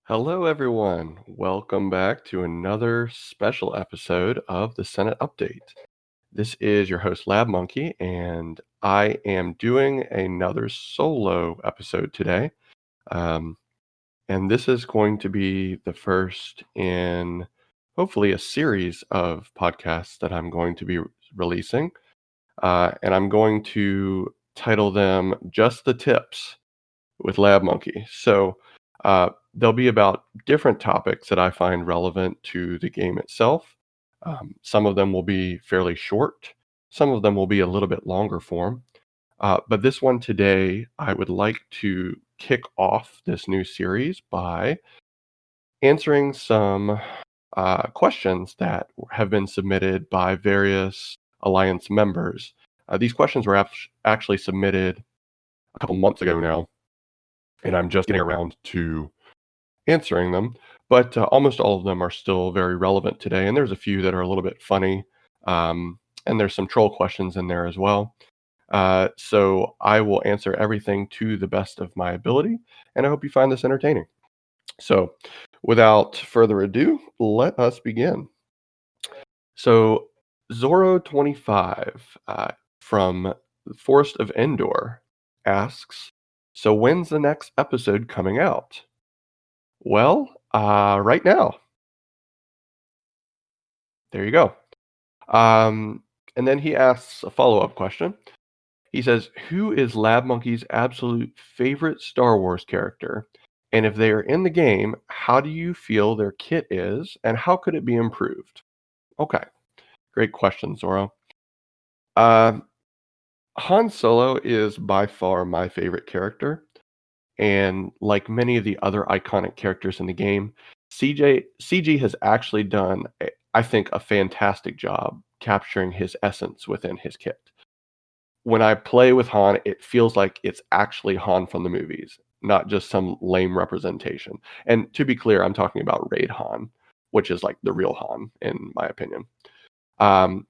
Hello, everyone. Welcome back to another special episode of the Senate Update. This is your host, LabMonkey, and I am doing another solo episode today. Um, and this is going to be the first in hopefully a series of podcasts that I'm going to be releasing. And I'm going to title them Just the Tips with LabMonkey. They'll be about different topics that I find relevant to the game itself. Some of them will be fairly short, some of them will be a little bit longer form. But this one today, I would like to kick off this new series by answering some questions that have been submitted by various Alliance members. These questions were actually submitted a couple months ago now, and I'm just getting around to answering them. But almost all of them are still very relevant today, and there's a few that are a little bit funny, and there's some troll questions in there as well. So I will answer everything to the best of my ability, and I hope you find this entertaining. So, without further ado, let us begin. So, Zoro25 from Forest of Endor asks, "So when's the next episode coming out?" Well, right now. There you go. Um, and then he asks a follow-up question. He says, "Who is LabMonkey's absolute favorite Star Wars character? And if they are in the game, how do you feel their kit is, and how could it be improved?" Okay, great question, Zoro. Uh, Han Solo is by far my favorite character, and like many of the other iconic characters in the game, CG has actually done, I think, a fantastic job capturing his essence within his kit. When I play with Han, it feels like it's actually Han from the movies, not just some lame representation. And to be clear, I'm talking about Raid Han, which is like the real Han, in my opinion. Um,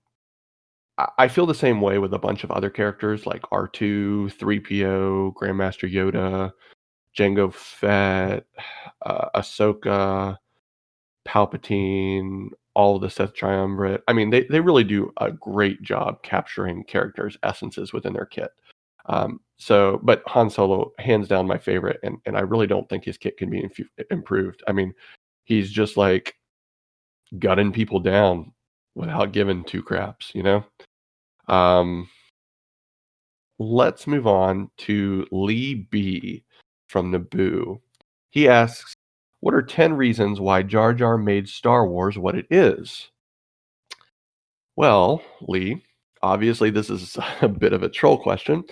I feel the same way with a bunch of other characters like R2, 3PO, Grandmaster Yoda, Jango Fett, Ahsoka, Palpatine, all of the Sith Triumvirate. I mean, they really do a great job capturing characters' essences within their kit. But Han Solo, hands down, my favorite, and I really don't think his kit can be improved. I mean, he's just like gunning people down without giving two craps, you know? Um, let's move on to Lee B from Naboo. He asks, "What are 10 reasons why Jar Jar made Star Wars what it is?" Well, Lee, obviously this is a bit of a troll question,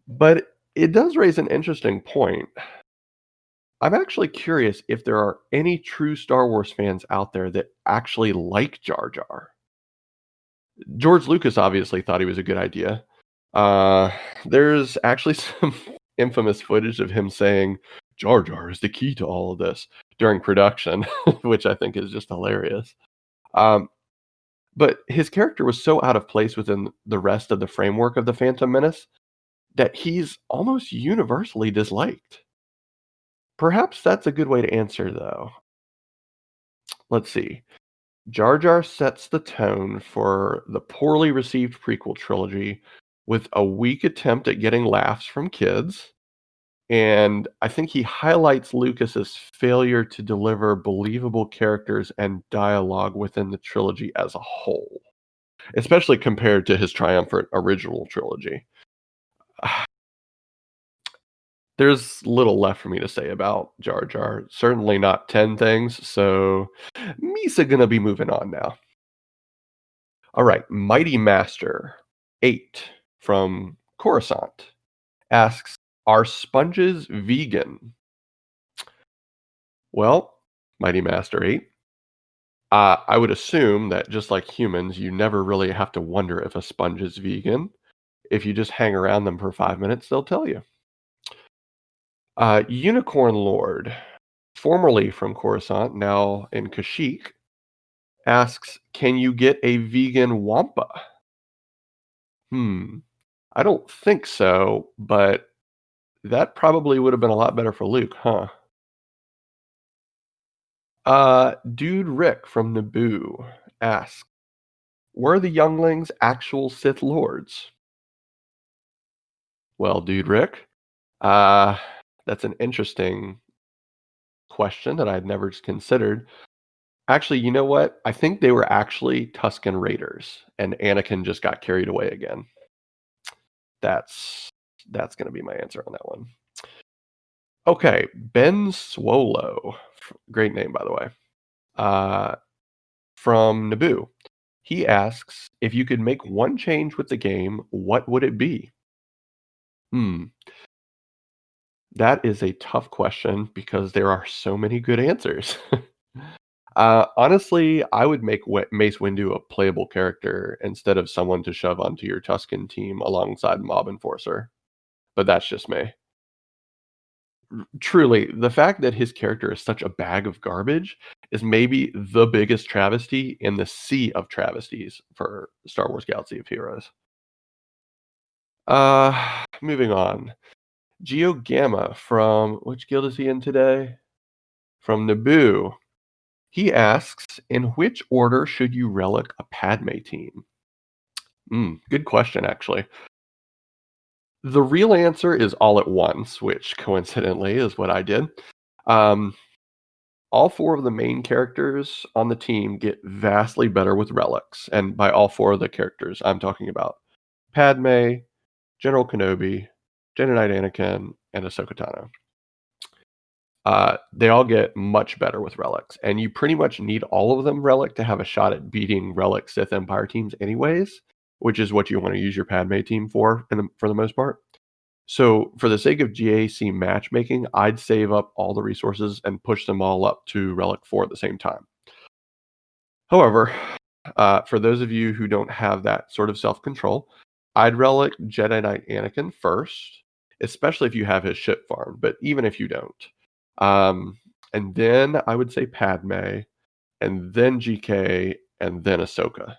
but it does raise an interesting point. I'm actually curious if there are any true Star Wars fans out there that actually like Jar Jar. George Lucas obviously thought he was a good idea. Uh, there's actually some infamous footage of him saying, "Jar Jar is the key to all of this" during production, which I think is just hilarious. Um, but his character was so out of place within the rest of the framework of the Phantom Menace that he's almost universally disliked. Perhaps that's a good way to answer, though. Let's see. Jar Jar sets the tone for the poorly received prequel trilogy with a weak attempt at getting laughs from kids. And I think he highlights Lucas's failure to deliver believable characters and dialogue within the trilogy as a whole, especially compared to his triumphant original trilogy. There's little left for me to say about Jar Jar. Certainly not 10 things, so Misa gonna be moving on now. All right, Mighty Master 8 from Coruscant asks, "Are sponges vegan?" Well, Mighty Master 8, I would assume that just like humans, you never really have to wonder if a sponge is vegan. If you just hang around them for 5 minutes, they'll tell you. Unicorn Lord, formerly from Coruscant, now in Kashyyyk, asks, "Can you get a vegan wampa?" Hmm, I don't think so, but that probably would have been a lot better for Luke, huh? Dude Rick from Naboo asks, were the younglings actual Sith Lords? Well, Dude Rick, uh, that's an interesting question that I'd never considered. Actually, you know what? I think they were actually Tusken Raiders, and Anakin just got carried away again. That's that's gonna be my answer on that one. Okay, Ben Swolo, great name by the way. Uh, from Naboo. He asks, if you could make one change with the game, what would it be? Hmm, that is a tough question because there are so many good answers. Honestly, I would make Mace Windu a playable character instead of someone to shove onto your Tusken team alongside Mob Enforcer, but that's just me. Truly, the fact that his character is such a bag of garbage is maybe the biggest travesty in the sea of travesties for Star Wars Galaxy of Heroes. Moving on. Geo Gamma from which guild is he in today? From Naboo. He asks, in which order should you relic a Padme team? Good question, actually. The real answer is all at once, which coincidentally is what I did. Um, all four of the main characters on the team get vastly better with relics. And by all four of the characters, I'm talking about Padme, General Kenobi, Jedi Knight Anakin, and Ahsoka Tano. They all get much better with relics, and you pretty much need all of them relic to have a shot at beating relic Sith Empire teams anyways, which is what you want to use your Padme team for the most part. So, for the sake of GAC matchmaking, I'd save up all the resources and push them all up to relic 4 at the same time. However, for those of you who don't have that sort of self-control, I'd relic Jedi Knight Anakin first, especially if you have his ship farm, but even if you don't. Um, and then I would say Padme, and then GK, and then Ahsoka.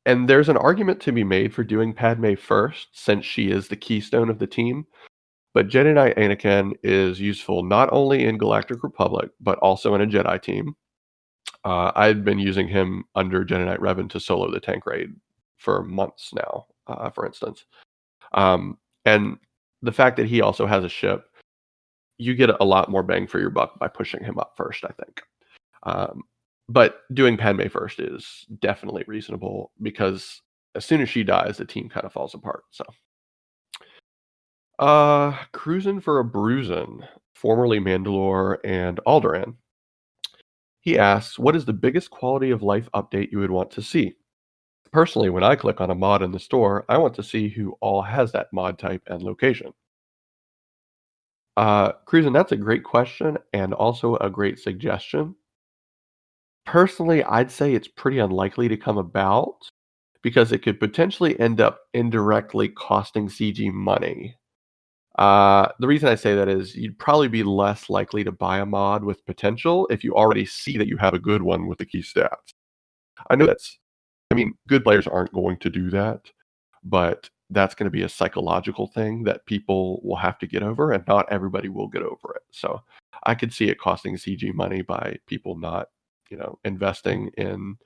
And there's an argument to be made for doing Padme first, since she is the keystone of the team. But Jedi Knight Anakin is useful not only in Galactic Republic, but also in a Jedi team. I've been using him under Jedi Knight Revan to solo the tank raid for months now, for instance. Um, and the fact that he also has a ship, you get a lot more bang for your buck by pushing him up first, I think. Um, but doing Padme first is definitely reasonable because as soon as she dies, the team kind of falls apart. So, Cruisin for a Bruisin, formerly Mandalore and Alderaan. He asks, what is the biggest quality of life update you would want to see? Personally, when I click on a mod in the store, I want to see who all has that mod type and location. Cruisin, that's a great question and also a great suggestion. Personally, I'd say it's pretty unlikely to come about because it could potentially end up indirectly costing CG money. The reason I say that is you'd probably be less likely to buy a mod with potential if you already see that you have a good one with the key stats. I know I mean, good players aren't going to do that, but that's going to be a psychological thing that people will have to get over, and not everybody will get over it. So I could see it costing CG money by people not, investing in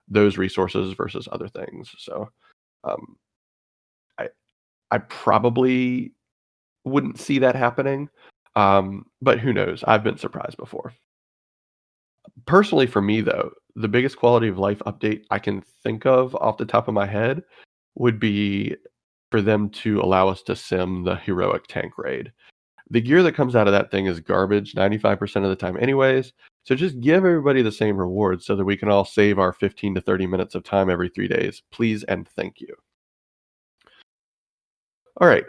those resources versus other things. So um, I I probably wouldn't see that happening, but who knows? I've been surprised before. Personally, for me though, the biggest quality of life update I can think of off the top of my head would be for them to allow us to sim the heroic tank raid. The gear that comes out of that thing is garbage 95% of the time anyways, so just give everybody the same rewards so that we can all save our 15 to 30 minutes of time every 3 days. Please and thank you. All right,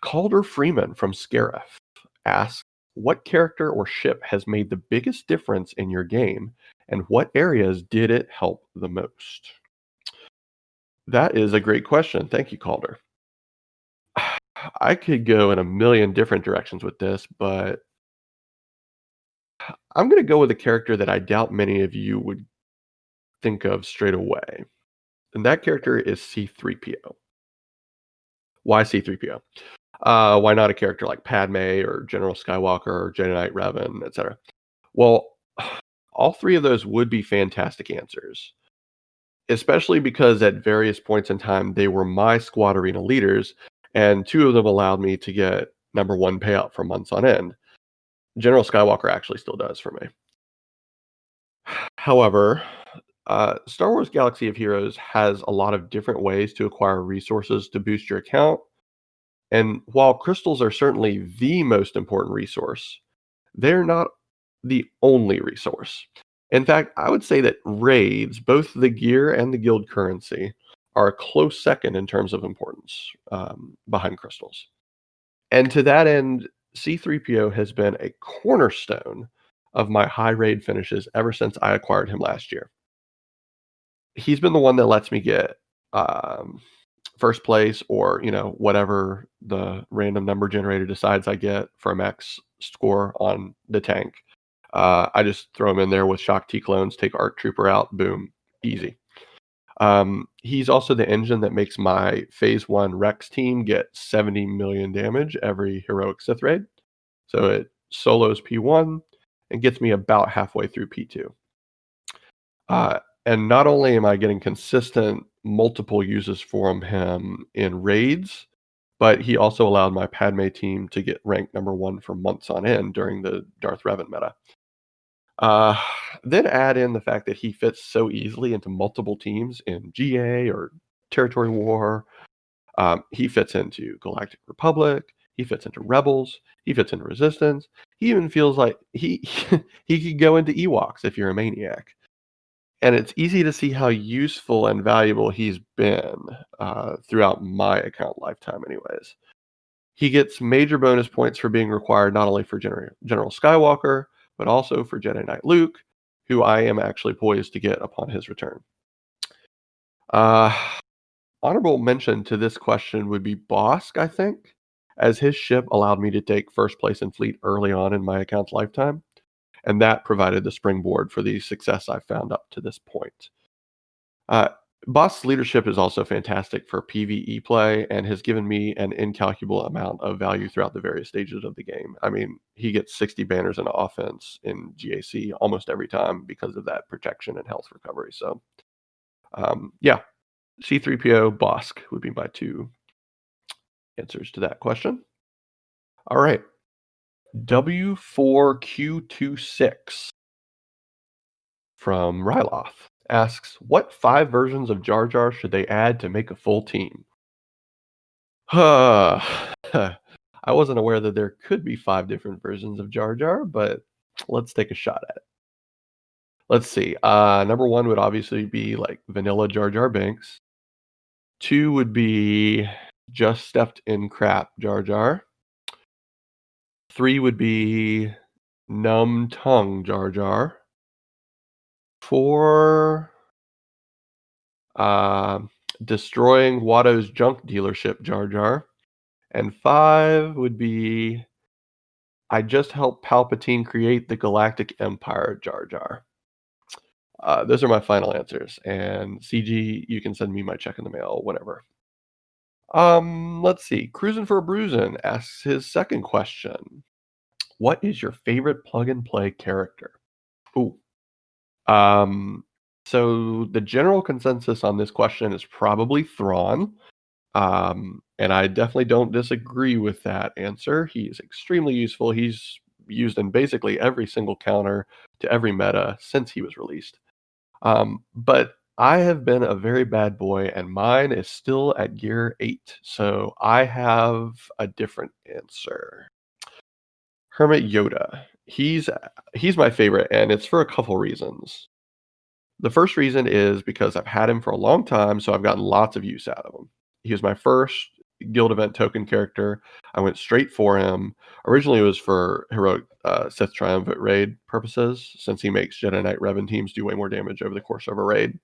Calder Freeman from Scarif asks, "What character or ship has made the biggest difference in your game, and what areas did it help the most?" That is a great question. Thank you, Calder. I could go in a million different directions with this, but I'm gonna go with a character that I doubt many of you would think of straight away, and that character is C-3PO. Why C-3PO? Why not a character like Padme or General Skywalker or Jedi Knight Revan, etc.? Well, All three of those would be fantastic answers, especially because at various points in time, they were my squad arena leaders, and two of them allowed me to get number one payout for months on end. General Skywalker actually still does for me. However, Star Wars Galaxy of Heroes has a lot of different ways to acquire resources to boost your account. And while crystals are certainly the most important resource, they're not the only resource. In fact, I would say that raids, both the gear and the guild currency, are a close second in terms of importance behind crystals. And to that end, C3PO has been a cornerstone of my high raid finishes ever since I acquired him last year. He's been the one that lets me get um, first place or, whatever the random number generator decides I get for a max score on the tank. I just throw him in there with Shock T clones, take Arc Trooper out, boom, easy. He's also the engine that makes my Phase 1 Rex team get 70 million damage every heroic Sith raid. So it solos P1 and gets me about halfway through P2. Uh, and not only am I getting consistent multiple uses from him in raids, but he also allowed my Padme team to get ranked number one for months on end during the Darth Revan meta. Uh, then add in the fact that he fits so easily into multiple teams in GA or Territory War. He fits into Galactic Republic. He fits into Rebels. He fits into Resistance. He even feels like he he could go into Ewoks if you're a maniac. And it's easy to see how useful and valuable he's been throughout my account lifetime, anyways. He gets major bonus points for being required not only for General Skywalker, but also for Jedi Knight Luke, who I am actually poised to get upon his return. Uh, honorable mention to this question would be Bosk, I think, as his ship allowed me to take first place in fleet early on in my account's lifetime, and that provided the springboard for the success I've found up to this point. Uh, Bosk's leadership is also fantastic for PvE play and has given me an incalculable amount of value throughout the various stages of the game. I mean, he gets 60 banners in offense in GAC almost every time because of that protection and health recovery. So, yeah, C3PO, Bosk would be my two answers to that question. All right. W4Q26 from Ryloth asks, what 5 versions of Jar Jar should they add to make a full team? I wasn't aware that there could be 5 different versions of Jar Jar, but let's take a shot at it. Let's see. Number 1 would obviously be like vanilla Jar Jar Binks. 2 would be just stepped in crap Jar Jar. 3 would be numb tongue Jar Jar. 4, destroying Watto's junk dealership Jar Jar. And 5 would be I just helped Palpatine create the Galactic Empire Jar Jar. Those are my final answers. And CG, you can send me my check in the mail, whatever. Let's see. Cruisin for a Bruisin asks his second question. What is your favorite plug and play character? Ooh. Um, so the general consensus on this question is probably Thrawn. And I definitely don't disagree with that answer. He is extremely useful. He's used in basically every single counter to every meta since he was released. But I have been a very bad boy, and mine is still at gear 8. So I have a different answer. Hermit Yoda. He's my favorite, and it's for a couple reasons. The first reason is because I've had him for a long time, so I've gotten lots of use out of him. He was my first guild event token character. I went straight for him. Originally, it was for heroic Sith Triumphant raid purposes, since he makes Jedi Knight Revan teams do way more damage over the course of a raid.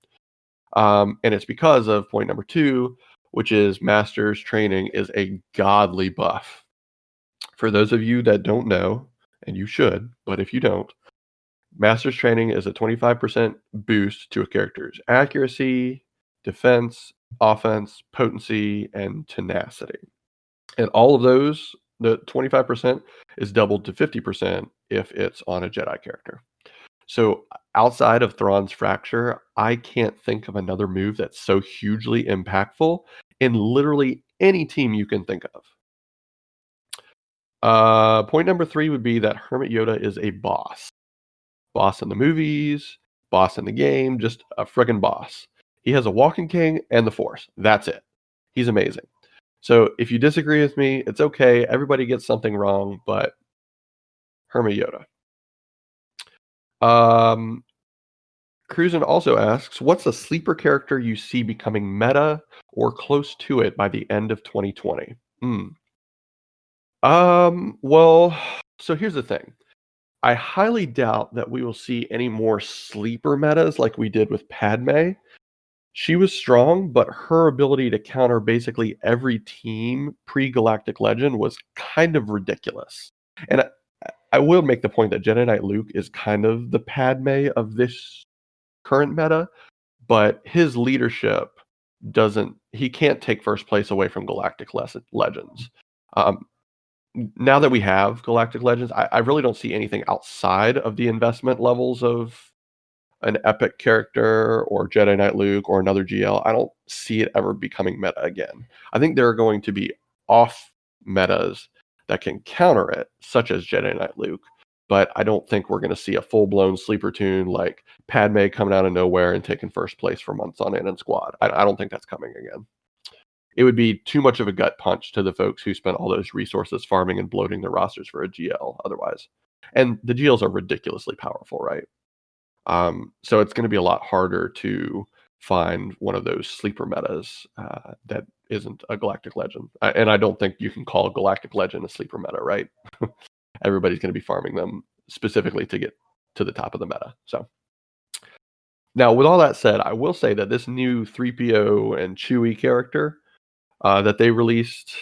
And it's because of point number 2, which is Master's Training is a godly buff. For those of you that don't know, and you should, but if you don't, Master's Training is a 25% boost to a character's accuracy, defense, offense, potency, and tenacity. And all of those, the 25% is doubled to 50% if it's on a Jedi character. So outside of Thrawn's fracture, I can't think of another move that's so hugely impactful in literally any team you can think of. Point number 3 would be that Hermit Yoda is a boss. Boss in the movies, boss in the game, just a friggin' boss. He has a walking king and the Force. That's it. He's amazing. So if you disagree with me, it's okay. Everybody gets something wrong, but Hermit Yoda. Um, Cruisin also asks, what's a sleeper character you see becoming meta or close to it by the end of 2020? Hmm. Well, so here's the thing. I highly doubt that we will see any more sleeper metas like we did with Padme. She was strong, but her ability to counter basically every team pre-Galactic Legend was kind of ridiculous. And I will make the point that Jedi Knight Luke is kind of the Padme of this current meta, but his leadership doesn't he can't take first place away from Galactic Legends. Um, Now that we have Galactic Legends, I really don't see anything outside of the investment levels of an epic character or Jedi Knight Luke or another GL. I don't see it ever becoming meta again. I think there are going to be off metas that can counter it, such as Jedi Knight Luke. But I don't think we're going to see a full blown sleeper tune like Padme coming out of nowhere and taking first place for months on end in squad. I don't think that's coming again. It would be too much of a gut punch to the folks who spent all those resources farming and bloating their rosters for a GL otherwise. And the GLs are ridiculously powerful, right? So it's going to be a lot harder to find one of those sleeper metas that isn't a Galactic Legend. And I don't think you can call Galactic Legend a sleeper meta, right? Everybody's going to be farming them specifically to get to the top of the meta. So now, with all that said, I will say that this new 3PO and Chewie character that they released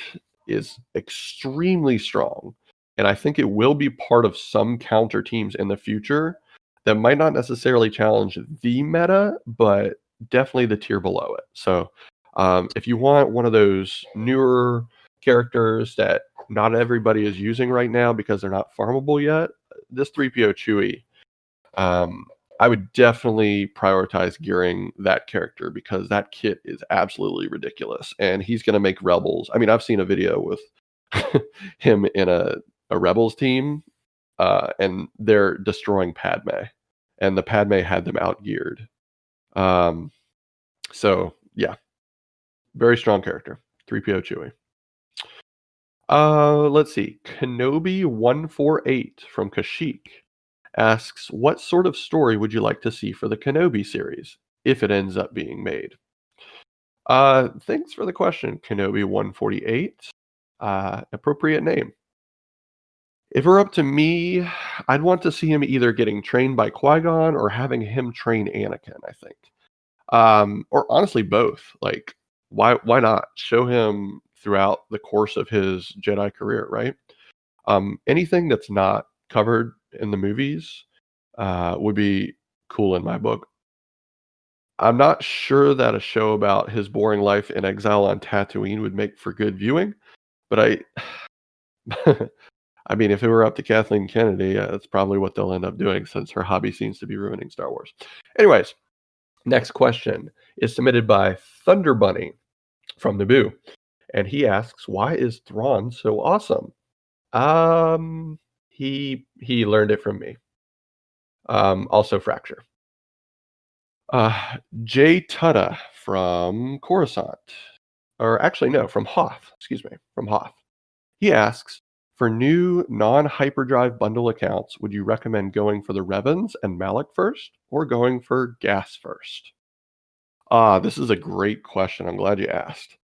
is extremely strong. And I think it will be part of some counter teams in the future that might not necessarily challenge the meta, but definitely the tier below it. So if you want one of those newer characters that not everybody is using right now because they're not farmable yet, this 3PO Chewie, um, I would definitely prioritize gearing that character because that kit is absolutely ridiculous, and he's going to make Rebels. I mean, I've seen a video with him in a Rebels team, and they're destroying Padme, and the Padme had them outgeared. Um, so yeah, very strong character, 3PO Chewie. Let's see, Kenobi148 from Kashyyyk asks, what sort of story would you like to see for the Kenobi series if it ends up being made? Thanks for the question, Kenobi148. Appropriate name. If it were up to me, I'd want to see him either getting trained by Qui-Gon or having him train Anakin, I think. Or honestly both. Like why not show him throughout the course of his Jedi career, right? Anything that's not covered in the movies would be cool in my book. I'm not sure that a show about his boring life in exile on Tatooine would make for good viewing, but I mean, if it were up to Kathleen Kennedy, that's probably what they'll end up doing since her hobby seems to be ruining Star Wars. Anyways, next question is submitted by Thunder Bunny from Naboo, and he asks, "Why is Thrawn so awesome?" He learned it from me. Also Fracture. Jay Tutta from Coruscant, or actually no, from Hoth. Excuse me, from Hoth. He asks, for new non-hyperdrive bundle accounts, would you recommend going for the Revans and Malik first, or going for Gas first? This is a great question. I'm glad you asked.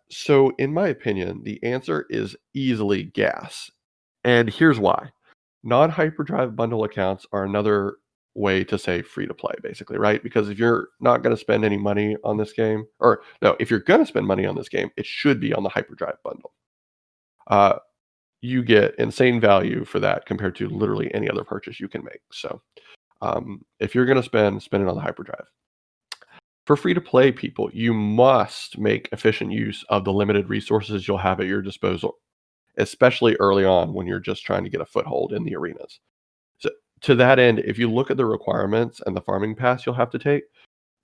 So in my opinion, the answer is easily Gas. And here's why. Non-hyperdrive bundle accounts are another way to say free to play, basically, right? Because if you're not going to spend any money on this game, or no, if you're going to spend money on this game, it should be on the hyperdrive bundle. Uh, you get insane value for that compared to literally any other purchase you can make. So if you're going to spend it on the hyperdrive. For free to play people, you must make efficient use of the limited resources you'll have at your disposal, especially early on when you're just trying to get a foothold in the arenas. So To that end, if you look at the requirements and the farming paths you'll have to take,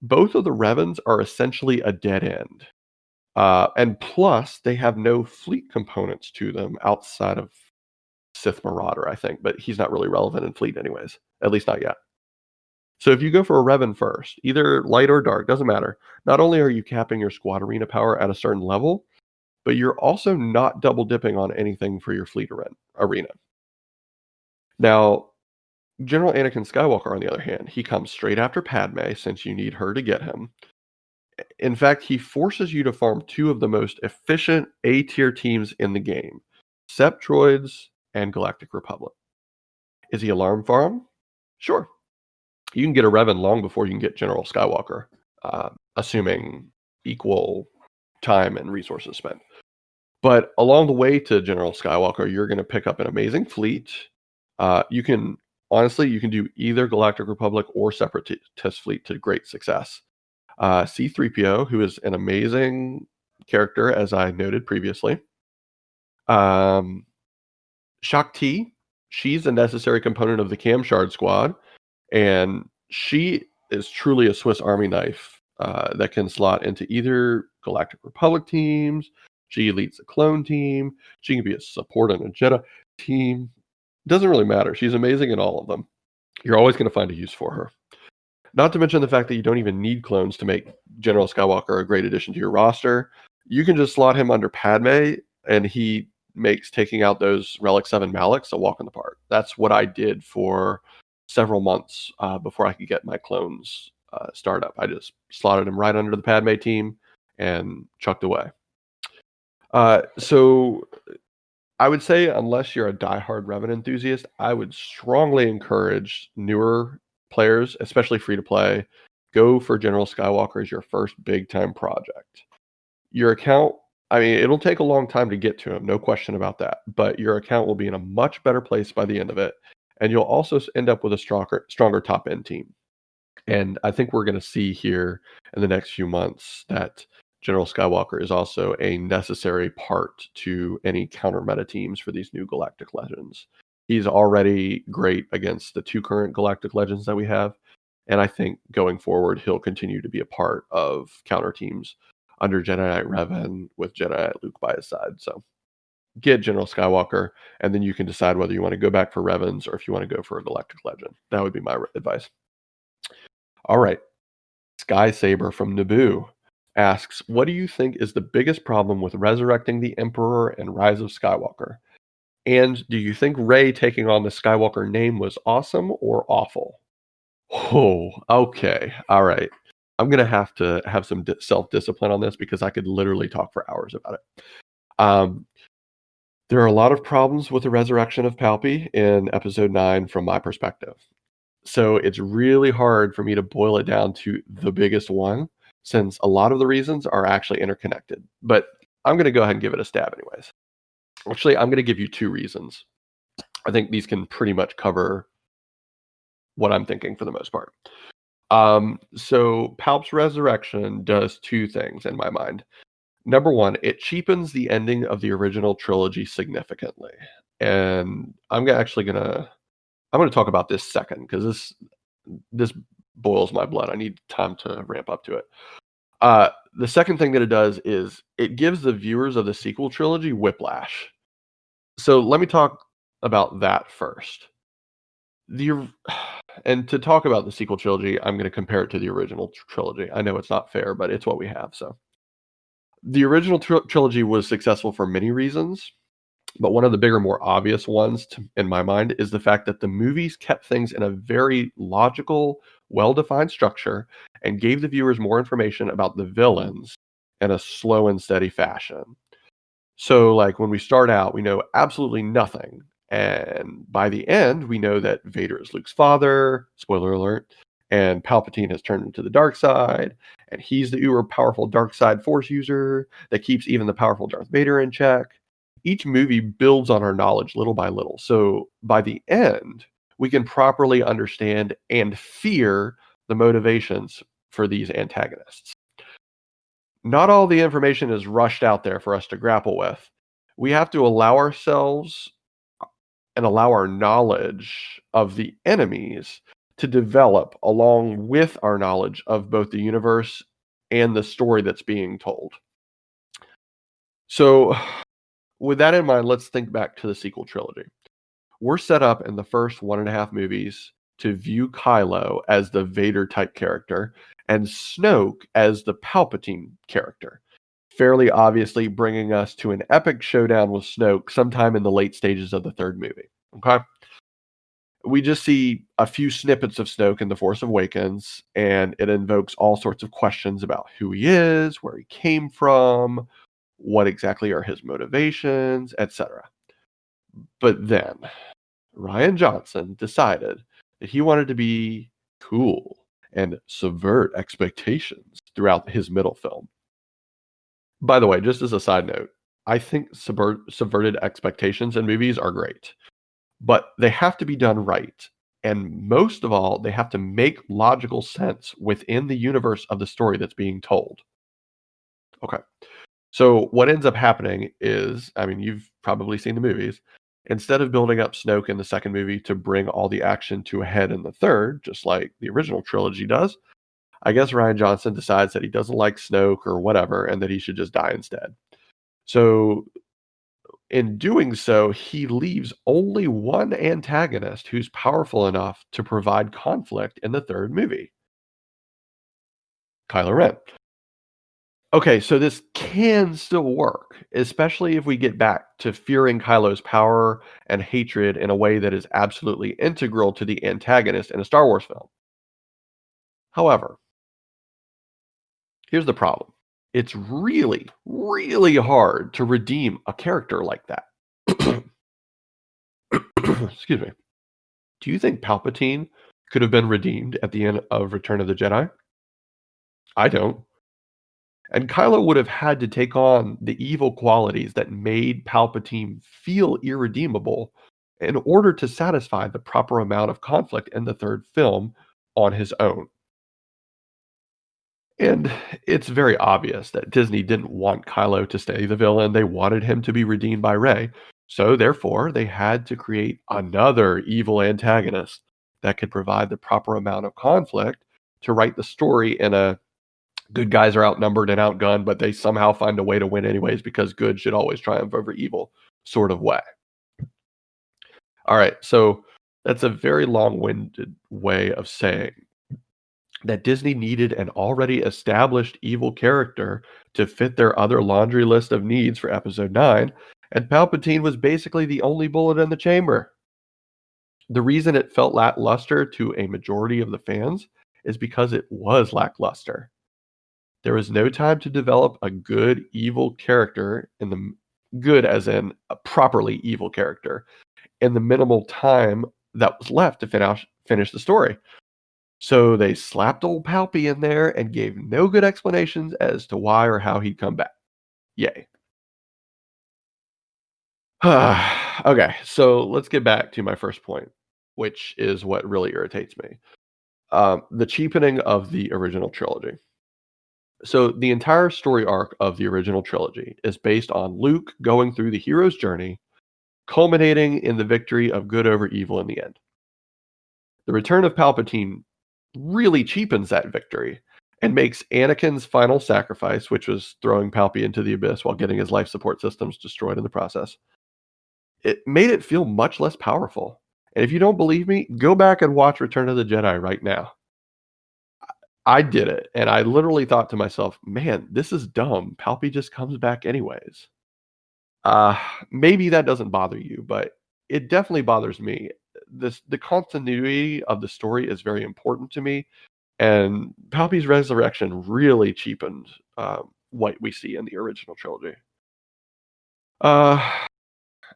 both of the Revens are essentially a dead end. And plus, they have no fleet components to them outside of Sith Marauder, I think, but he's not really relevant in fleet anyways, at least not yet. So if you go for a Revan first, either light or dark, doesn't matter. Not only are you capping your squad arena power at a certain level, but you're also not double dipping on anything for your fleet arena. Now, General Anakin Skywalker, on the other hand, he comes straight after Padme since you need her to get him. In fact, he forces you to farm two of the most efficient A tier teams in the game, Sept Droids and Galactic Republic. Is he alarm farm? Sure. You can get a Revan long before you can get General Skywalker, assuming equal time and resources spent. But along the way to General Skywalker, you're going to pick up an amazing fleet. You can do either Galactic Republic or Separatist fleet to great success. C-3PO, who is an amazing character, as I noted previously. Shakti, she's a necessary component of the Camshard squad, and she is truly a Swiss Army knife that can slot into either Galactic Republic teams. She leads a clone team. She can be a support on a Jedi team. Doesn't really matter. She's amazing in all of them. You're always going to find a use for her. Not to mention the fact that you don't even need clones to make General Skywalker a great addition to your roster. You can just slot him under Padme, and he makes taking out those Relic 7 Malaks a walk in the park. That's what I did for several months before I could get my clones startup. I just slotted him right under the Padme team and chucked away. So I would say, unless you're a diehard Revan enthusiast, I would strongly encourage newer players, especially free to play, go for General Skywalker as your first big time project. Your account, I mean, it'll take a long time to get to him, no question about that, but your account will be in a much better place by the end of it, and you'll also end up with a stronger top end team. And I think we're going to see here in the next few months that General Skywalker is also a necessary part to any counter meta teams for these new Galactic Legends. He's already great against the two current Galactic Legends that we have, and I think going forward he'll continue to be a part of counter teams under Jedi Knight Revan with Jedi Knight Luke by his side. So get General Skywalker, and then you can decide whether you want to go back for Revans or if you want to go for a Galactic Legend. That would be my advice. All right. Sky Saber from Naboo asks, what do you think is the biggest problem with resurrecting the Emperor and Rise of Skywalker? And do you think Rey taking on the Skywalker name was awesome or awful? Oh, okay. All right. I'm going to have some self-discipline on this because I could literally talk for hours about it. There are a lot of problems with the resurrection of Palpy in Episode 9 from my perspective. So it's really hard for me to boil it down to the biggest one, since a lot of the reasons are actually interconnected. But I'm going to go ahead and give it a stab anyways. Actually, I'm going to give you two reasons. I think these can pretty much cover what I'm thinking for the most part. So Palp's resurrection does two things in my mind. Number one, it cheapens the ending of the original trilogy significantly. And I'm going to talk about this second because this boils my blood. I need time to ramp up to it. The second thing that it does is it gives the viewers of the sequel trilogy whiplash. So let me talk about that first. And to talk about the sequel trilogy, I'm going to compare it to the original trilogy. I know it's not fair, but it's what we have. So the original trilogy was successful for many reasons. But one of the bigger, more obvious ones, in my mind, is the fact that the movies kept things in a very logical, well-defined structure and gave the viewers more information about the villains in a slow and steady fashion. So, like, when we start out, we know absolutely nothing. And by the end, we know that Vader is Luke's father, spoiler alert, and Palpatine has turned into the dark side, and he's the uber powerful dark side force user that keeps even the powerful Darth Vader in check. Each movie builds on our knowledge little by little. So by the end, we can properly understand and fear the motivations for these antagonists. Not all the information is rushed out there for us to grapple with. We have to allow ourselves and allow our knowledge of the enemies to develop along with our knowledge of both the universe and the story that's being told. So, with that in mind, let's think back to the sequel trilogy. We're set up in the first 1.5 movies to view Kylo as the Vader type character and Snoke as the Palpatine character, fairly obviously bringing us to an epic showdown with Snoke sometime in the late stages of the third movie. Okay? We just see a few snippets of Snoke in The Force Awakens, and it invokes all sorts of questions about who he is, where he came from, what exactly are his motivations, etc. But then Ryan Johnson decided that he wanted to be cool and subvert expectations throughout his middle film. By the way, just as a side note, I think subverted expectations in movies are great, but they have to be done right. And most of all, they have to make logical sense within the universe of the story that's being told. Okay. So what ends up happening is, I mean, you've probably seen the movies. Instead of building up Snoke in the second movie to bring all the action to a head in the third, just like the original trilogy does, I guess Ryan Johnson decides that he doesn't like Snoke or whatever, and that he should just die instead. So in doing so, he leaves only one antagonist who's powerful enough to provide conflict in the third movie, Kylo Ren. Okay, so this can still work, especially if we get back to fearing Kylo's power and hatred in a way that is absolutely integral to the antagonist in a Star Wars film. However, here's the problem. It's really, really hard to redeem a character like that. Excuse me. Do you think Palpatine could have been redeemed at the end of Return of the Jedi? I don't. And Kylo would have had to take on the evil qualities that made Palpatine feel irredeemable in order to satisfy the proper amount of conflict in the third film on his own. And it's very obvious that Disney didn't want Kylo to stay the villain. They wanted him to be redeemed by Rey. So therefore, they had to create another evil antagonist that could provide the proper amount of conflict to write the story in a good guys are outnumbered and outgunned, but they somehow find a way to win anyways because good should always triumph over evil sort of way. All right, so that's a very long-winded way of saying that Disney needed an already established evil character to fit their other laundry list of needs for episode 9, and Palpatine was basically the only bullet in the chamber. The reason it felt lackluster to a majority of the fans is because it was lackluster. There was no time to develop a good evil character in the good as in a properly evil character in the minimal time that was left to finish the story. So they slapped old Palpy in there and gave no good explanations as to why or how he'd come back. Yay. Okay, so let's get back to my first point, which is what really irritates me. The cheapening of the original trilogy. So the entire story arc of the original trilogy is based on Luke going through the hero's journey, culminating in the victory of good over evil in the end. The return of Palpatine really cheapens that victory and makes Anakin's final sacrifice, which was throwing Palpy into the abyss while getting his life support systems destroyed in the process, it made it feel much less powerful. And if you don't believe me, go back and watch Return of the Jedi right now. I did it, and I literally thought to myself, "Man, this is dumb. Palpy just comes back anyways." Uh, Maybe that doesn't bother you, but it definitely bothers me. The continuity of the story is very important to me, and Palpy's resurrection really cheapened, what we see in the original trilogy. Uh,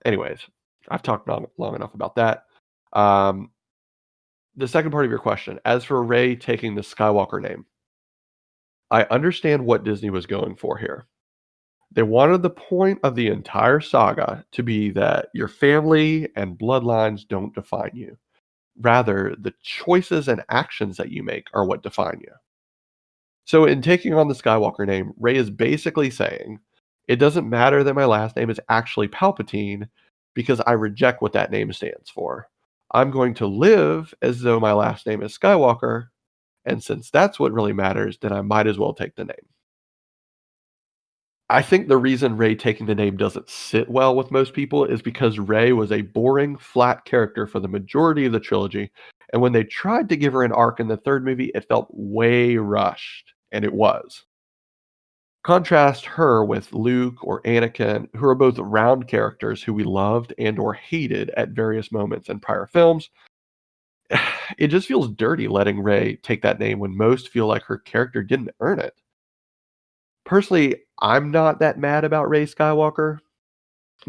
Anyways, I've talked long enough about that. Um, the second part of your question, as for Rey taking the Skywalker name, I understand what Disney was going for here. They wanted the point of the entire saga to be that your family and bloodlines don't define you. Rather, the choices and actions that you make are what define you. So, in taking on the Skywalker name, Rey is basically saying, it doesn't matter that my last name is actually Palpatine. because I reject what that name stands for. I'm going to live as though my last name is Skywalker, and since that's what really matters, then I might as well take the name. I think the reason Rey taking the name doesn't sit well with most people is because Rey was a boring, flat character for the majority of the trilogy, and when they tried to give her an arc in the third movie, it felt way rushed, and it was. Contrast her with Luke or Anakin, who are both round characters who we loved and or hated at various moments in prior films. It just feels dirty letting Rey take that name when most feel like her character didn't earn it. Personally, I'm not that mad about Rey Skywalker.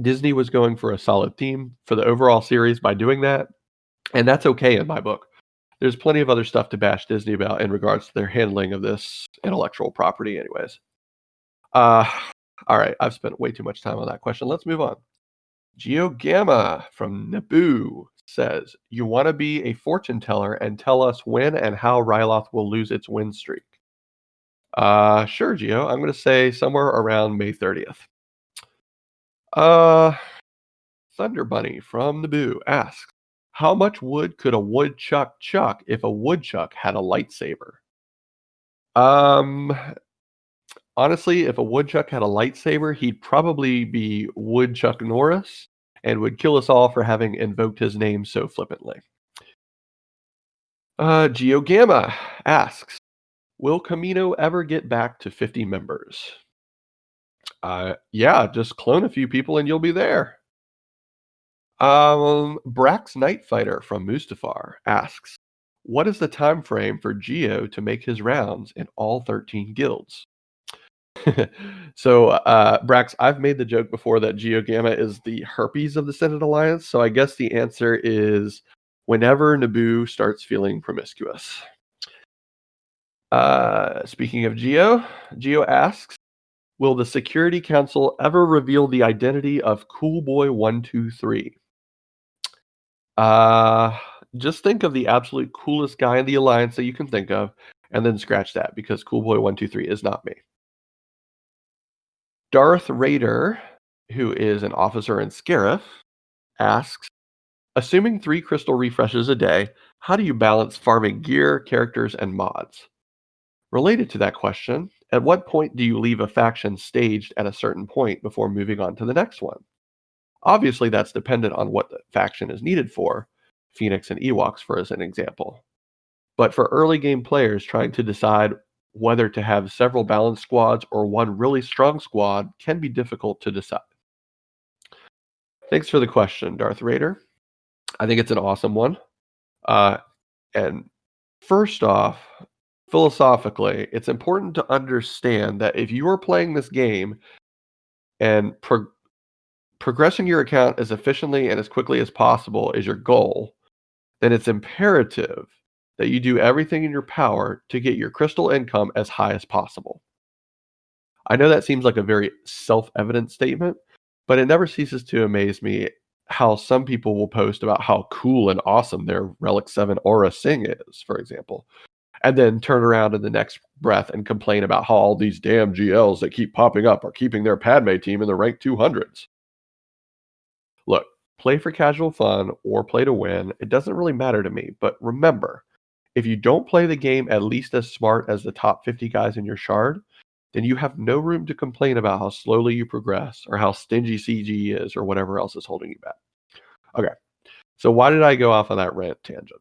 Disney was going for a solid theme for the overall series by doing that, and that's okay in my book. There's plenty of other stuff to bash Disney about in regards to their handling of this intellectual property, anyways. Uh, all right, I've spent way too much time on that question. Let's move on. GeoGamma from Naboo says, "You want to be a fortune teller and tell us when and how Ryloth will lose its win streak?" Sure, Geo. I'm going to say somewhere around May 30th. Uh, Thunder Bunny from Naboo asks, "How much wood could a woodchuck chuck if a woodchuck had a lightsaber?" Um, Honestly, if a woodchuck had a lightsaber, he'd probably be Woodchuck Norris and would kill us all for having invoked his name so flippantly. GeoGamma asks, "Will Camino ever get back to 50 members?" Yeah, just clone a few people and you'll be there. Brax Nightfighter from Mustafar asks, "What is the time frame for Geo to make his rounds in all 13 guilds?" So, Brax, I've made the joke before that GeoGamma is the herpes of the Senate Alliance, so I guess the answer is whenever Naboo starts feeling promiscuous. Speaking of Geo asks, "Will the Security Council ever reveal the identity of Cool Boy 123?" Uh, just think of the absolute coolest guy in the Alliance that you can think of, and then scratch that because Cool Boy 123 is not me. Darth Raider, who is an officer in Scarif, asks, "Assuming 3 crystal refreshes a day, how do you balance farming gear, characters, and mods?" Related to that question, at what point do you leave a faction staged at a certain point before moving on to the next one? Obviously, that's dependent on what the faction is needed for, Phoenix and Ewoks, for as an example. But for early game players trying to decide whether to have several balanced squads or one really strong squad can be difficult to decide. Thanks for the question, Darth Raider. I think it's an awesome one. Uh, and first off, philosophically, it's important to understand that if you are playing this game and progressing your account as efficiently and as quickly as possible is your goal, then it's imperative that you do everything in your power to get your crystal income as high as possible. I know that seems like a very self evident statement, but it never ceases to amaze me how some people will post about how cool and awesome their Relic 7 Aura Sing is, for example, and then turn around in the next breath and complain about how all these damn GLs that keep popping up are keeping their Padme team in the rank 200s. Look, play for casual fun or play to win, it doesn't really matter to me, but remember, if you don't play the game at least as smart as the top 50 guys in your shard, then you have no room to complain about how slowly you progress or how stingy CG is or whatever else is holding you back. Okay, so why did I go off on that rant tangent?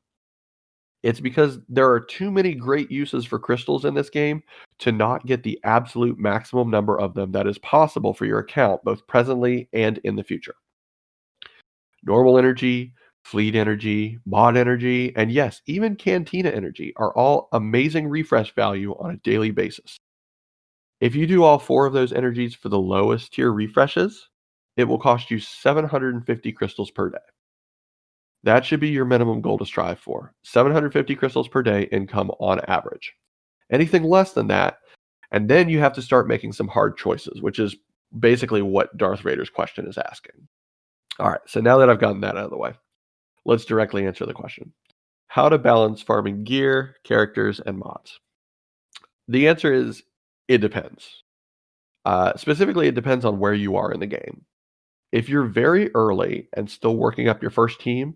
It's because there are too many great uses for crystals in this game to not get the absolute maximum number of them that is possible for your account, both presently and in the future. Normal energy, fleet energy, mod energy, and yes, even cantina energy are all amazing refresh value on a daily basis. If you do all 4 of those energies for the lowest tier refreshes, it will cost you 750 crystals per day. That should be your minimum goal to strive for. 750 crystals per day income on average. Anything less than that, and then you have to start making some hard choices, which is basically what Darth Raider's question is asking. All right, so now that I've gotten that out of the way, let's directly answer the question. How to balance farming gear, characters, and mods? The answer is it depends. Specifically, it depends on where you are in the game. If you're very early and still working up your first team,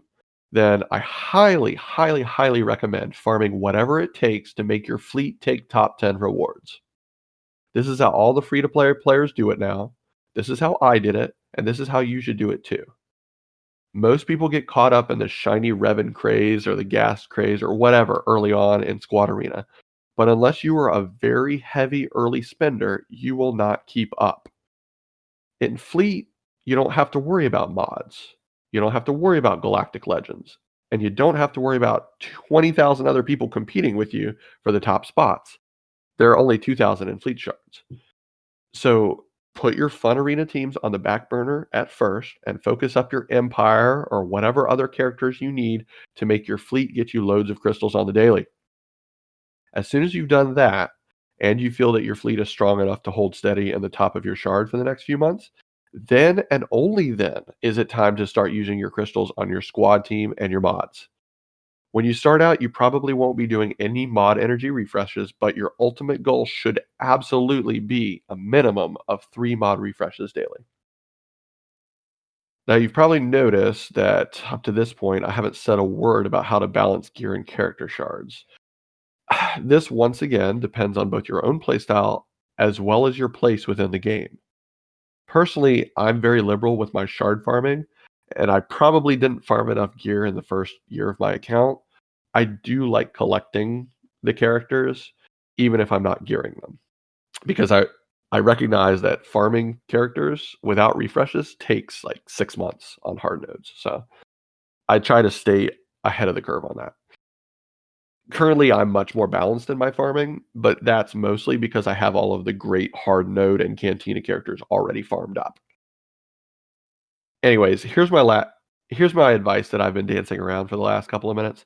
then I highly, highly, highly recommend farming whatever it takes to make your fleet take top 10 rewards. This is how all the free to play players do it now. This is how I did it, and this is how you should do it too. Most people get caught up in the shiny Revan craze or the gas craze or whatever early on in Squad Arena. But unless you are a very heavy early spender, you will not keep up. In Fleet, you don't have to worry about mods. You don't have to worry about Galactic Legends. And you don't have to worry about 20,000 other people competing with you for the top spots. There are only 2,000 in Fleet shards. So put your fun arena teams on the back burner at first and focus up your Empire or whatever other characters you need to make your fleet get you loads of crystals on the daily. As soon as you've done that, and you feel that your fleet is strong enough to hold steady in the top of your shard for the next few months, then and only then is it time to start using your crystals on your squad team and your mods. When you start out, you probably won't be doing any mod energy refreshes, but your ultimate goal should absolutely be a minimum of 3 mod refreshes daily. Now, you've probably noticed that up to this point, I haven't said a word about how to balance gear and character shards. This once again depends on both your own playstyle as well as your place within the game. Personally, I'm very liberal with my shard farming, and I probably didn't farm enough gear in the first year of my account. I do like collecting the characters, even if I'm not gearing them, because I recognize that farming characters without refreshes takes like 6 months on hard nodes. So I try to stay ahead of the curve on that. Currently, I'm much more balanced in my farming, but that's mostly because I have all of the great hard node and Cantina characters already farmed up. Anyways, here's my advice that I've been dancing around for the last couple of minutes.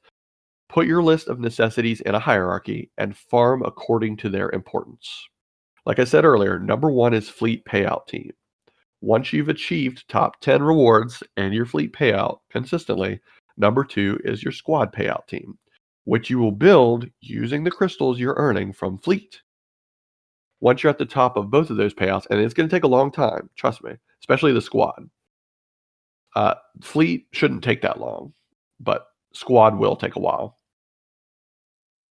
Put your list of necessities in a hierarchy and farm according to their importance. Like I said earlier, number 1 is fleet payout team. Once you've achieved top 10 rewards and your fleet payout consistently, number 2 is your squad payout team, which you will build using the crystals you're earning from fleet. Once you're at the top of both of those payouts, and it's going to take a long time, trust me, especially the squad. Fleet shouldn't take that long, but squad will take a while.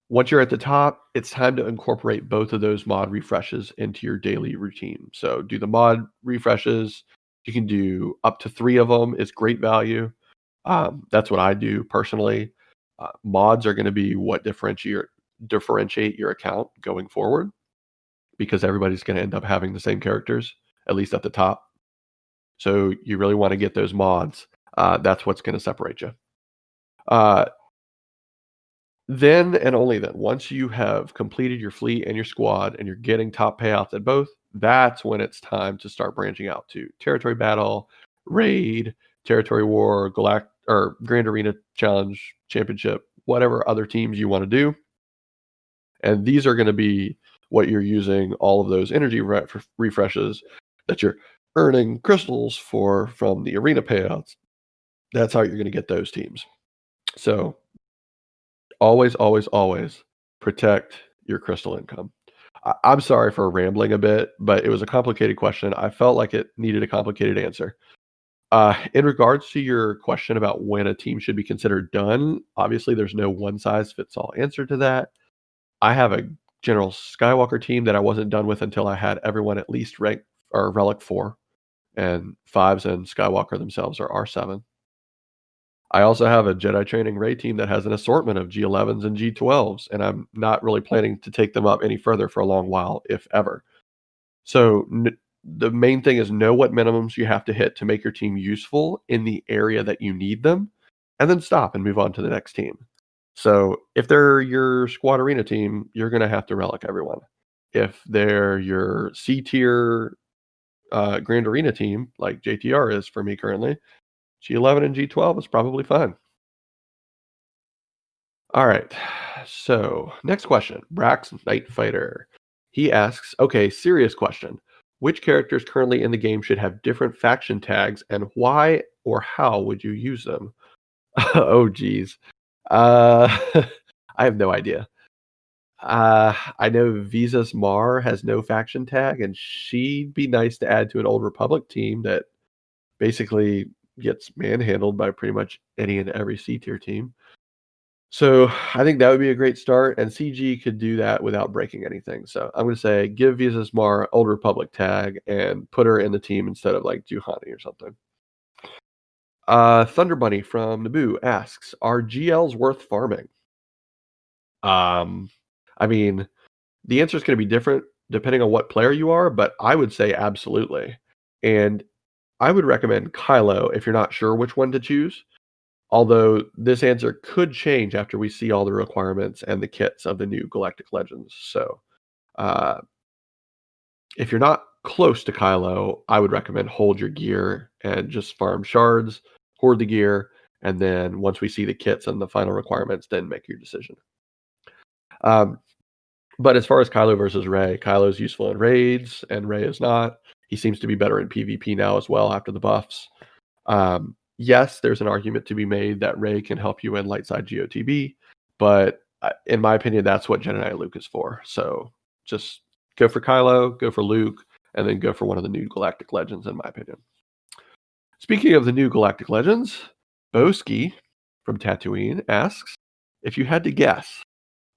Once you're at the top, it's time to incorporate both of those mod refreshes into your daily routine. So do the mod refreshes. You can do up to 3 of them. It's great value. That's what I do personally. Mods are going to be what differentiate your account going forward because everybody's going to end up having the same characters, at least at the top. So you really want to get those mods. That's what's going to separate you. Uh, Then and only then, once you have completed your fleet and your squad and you're getting top payouts at both, that's when it's time to start branching out to territory battle, raid, territory war, or Grand Arena Challenge Championship, whatever other teams you want to do. And these are going to be what you're using all of those energy refreshes that you're earning crystals for from the arena payouts. That's how you're going to get those teams. So always, always, always protect your crystal income. I'm sorry for rambling a bit, but it was a complicated question. I felt like it needed a complicated answer. In regards to your question about when a team should be considered done, obviously there's no one size fits all answer to that. I have a General Skywalker team that I wasn't done with until I had everyone at least rank or relic 4, and 5s and Skywalker themselves are R7. I also have a Jedi Training Ray team that has an assortment of G11s and G12s, and I'm not really planning to take them up any further for a long while, if ever. So the main thing is know what minimums you have to hit to make your team useful in the area that you need them, and then stop and move on to the next team. So if they're your squad arena team, you're going to have to relic everyone. If they're your C tier Grand Arena team, like JTR is for me currently, G11 and G12 is probably fine. All right. So, next question. Brax Night Fighter. He asks, okay, serious question. Which characters currently in the game should have different faction tags and why or how would you use them? Oh, geez. Uh, I have no idea. I know Visas Mar has no faction tag, and she'd be nice to add to an Old Republic team that basically gets manhandled by pretty much any and every C tier team. So I think that would be a great start, and CG could do that without breaking anything. So I'm going to say give Visas Mar Old Republic tag and put her in the team instead of like Juhani or something. Thunder Bunny from Naboo asks, "Are GLs worth farming?" Um, I mean, the answer is going to be different depending on what player you are, but I would say absolutely. And I would recommend Kylo if you're not sure which one to choose. Although this answer could change after we see all the requirements and the kits of the new Galactic Legends. So, uh, if you're not close to Kylo, I would recommend hold your gear and just farm shards, hoard the gear, and then once we see the kits and the final requirements, then make your decision. Um, but as far as Kylo versus Rey, Kylo's useful in raids, and Rey is not. He seems to be better in PvP now as well after the buffs. Yes, there's an argument to be made that Rey can help you in light side GOTB, but in my opinion, that's what Jedi Knight Luke is for. So just go for Kylo, go for Luke, and then go for one of the new Galactic Legends, in my opinion. Speaking of the new Galactic Legends, Boski from Tatooine asks, if you had to guess,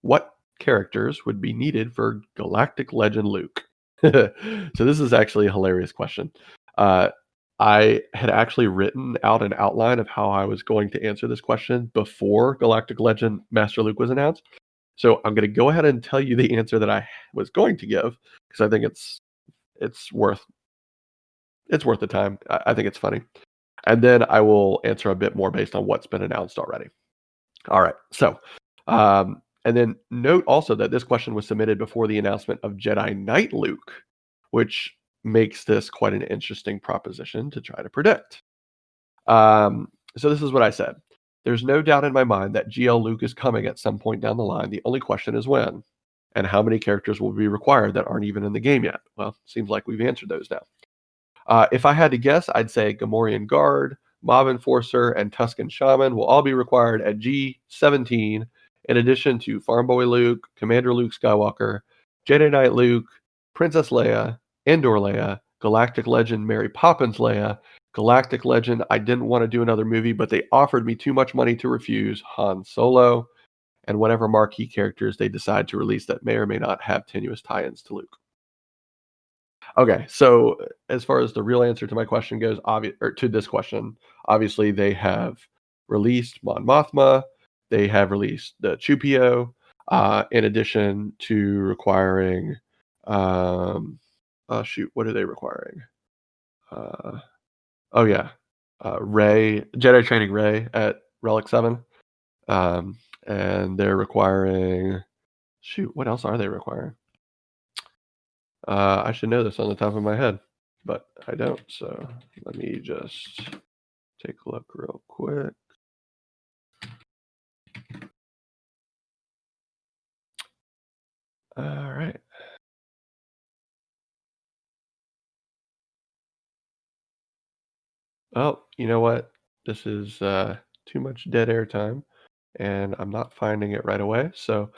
what characters would be needed for Galactic Legend Luke? So this is actually a hilarious question. Uh, I had actually written out an outline of how I was going to answer this question before Galactic Legend Master Luke was announced. So I'm going to go ahead and tell you the answer that I was going to give because I think it's worth the time. I think it's funny, and then I will answer a bit more based on what's been announced already. All right. So, and then note also that this question was submitted before the announcement of Jedi Knight Luke, which makes this quite an interesting proposition to try to predict. So this is what I said. There's no doubt in my mind that GL Luke is coming at some point down the line. The only question is when, and how many characters will be required that aren't even in the game yet. Well, seems like we've answered those now. If I had to guess, I'd say Gamorrean Guard, Mob Enforcer, and Tusken Shaman will all be required at G17, in addition to Farm Boy Luke, Commander Luke Skywalker, Jedi Knight Luke, Princess Leia, Endor Leia, Galactic Legend Mary Poppins Leia, Galactic Legend I didn't want to do another movie, but they offered me too much money to refuse, Han Solo, and whatever marquee characters they decide to release that may or may not have tenuous tie-ins to Luke. Okay, so as far as the real answer to my question goes, or to this question, obviously they have released Mon Mothma, they have released the Chupio, in addition to requiring, oh shoot, what are they requiring? Uh, oh yeah, Ray, Jedi Training Ray at Relic 7, um, and they're requiring, shoot, what else are they requiring? I should know this on the top of my head, but I don't. So let me just take a look real quick. All right. Oh, you know what? This is too much dead air time, and I'm not finding it right away. So